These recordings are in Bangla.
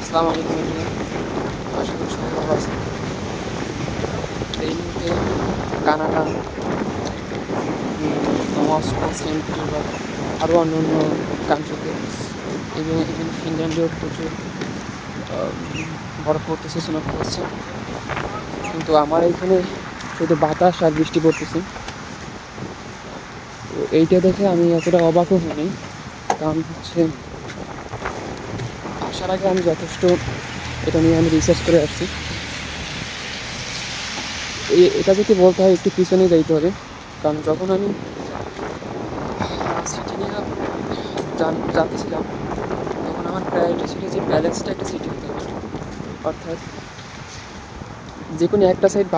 আসসালামু আলাইকুম এভরিওয়ান। আশা করি সবাই ভালো আছেন। এই মুহূর্তে কানাডা, মস্কো, সেন্ট পিটারবার্গ আরও অন্যান্য কান্ট্রিতে ইভেন ফিনল্যান্ডেও প্রচুর বরফ পড়তেছে, স্নো পড়ছে। কিন্তু আমার এইখানে শুধু বাতাস আর বৃষ্টি পড়তেছে। তো এইটা দেখে আমি এতটা অবাকও হইনি, কারণ হচ্ছে আসার আগে আমি যথেষ্ট এটা নিয়ে আমি রিসার্চ করে আসছি। এটা যদি বলতে হয় একটু পিছনে যাইতে হবে, কারণ যখন আমি সিটি নিয়ে জানতেছিলাম তখন আমার প্রায়োরিটি ছিল যে ব্যালেন্সটা একটা সিটি হতে হবে। অর্থাৎ যে কোনো একটা সাইড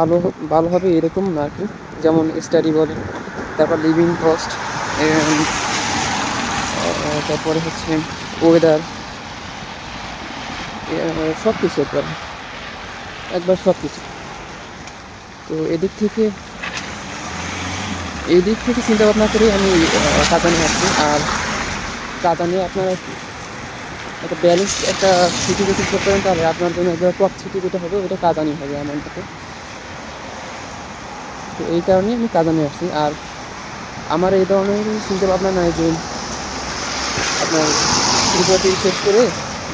ভালো হবে এরকম না আর কি। যেমন স্টাডি বলেন, তারপর লিভিং কস্ট, তারপরে হচ্ছে ওয়েদার, সব কিছু একবার সব কিছু। তো এই দিক থেকে চিন্তা ভাবনা করে আমি কাতানে আসছি। আর কাতানে আপনারা একটা ব্যালেন্স একটা সিটি যদি করতে পারেন তাহলে আপনার জন্য একবার টপ সিটি যেটা হবে ওটা কাতানি হবে আমার মতে। তো এই কারণেই আমি কাতানে আসছি। আর আমার এই ধরনের চিন্তা ভাবনা নাই যে আপনার ত্রিপুরাটি শেষ করে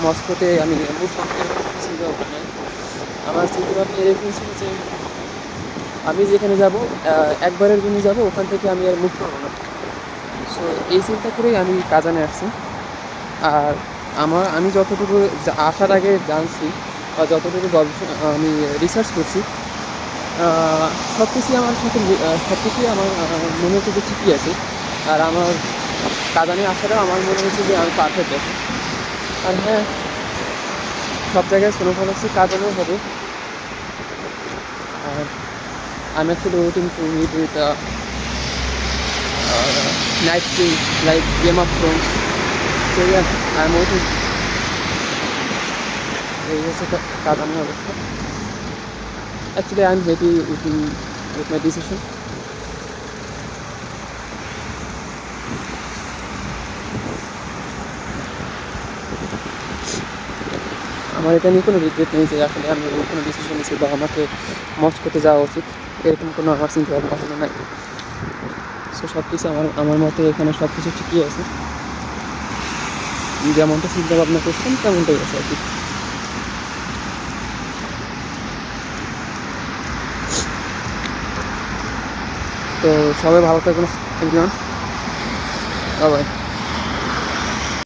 মস্কোতে আমি মুভ করতে, চিন্তা ভাবনা নাই। আমার চিন্তা ভাবনা এরকম ছিল যে আমি যেখানে যাব একবারের জন্য যাব, ওখান থেকে আমি আর মুভ করবো না। সো এই চিন্তা করেই আমি কাজানে আসছি। আর আমি যতটুকু আসার আগে জানছি বা যতটুকু গবেষণা আমি রিসার্চ করছি, সব কিছুই আমার সাথে সব কিছুই আমার মনে হচ্ছে যে ঠিকই আছে। আর আমার কাজানে আসাটাও আমার মনে হচ্ছে যে আমি পারফেক্ট আছি। আর হ্যাঁ, সব জায়গায় স্নোফল হচ্ছে, কাজানেও হবে। আর I'm actually waiting to meet with Night King like Game of Thrones. So yeah, I'm waiting. এই হচ্ছে কাতানি অবস্থা। Actually, I'm happy with my decision. আমার এটা নিয়ে কোনো রিগ্রেট নেই যে আসলে আমি কোনো ডিসিশন নিয়েছি বা আমাকে মস্ট করতে যাওয়া উচিত, এরকম কোনো আমার চিন্তা ভাবনা আসলে নাই। সো সব কিছু আমার মতে এখানে সব কিছু ঠিকই আছে, যেমনটা চিন্তা ভাবনা করছিলাম তেমনটাই আছে আর কি। তো সবাই ভালো থাকবেন, থ্যাংক ইউ। বাই।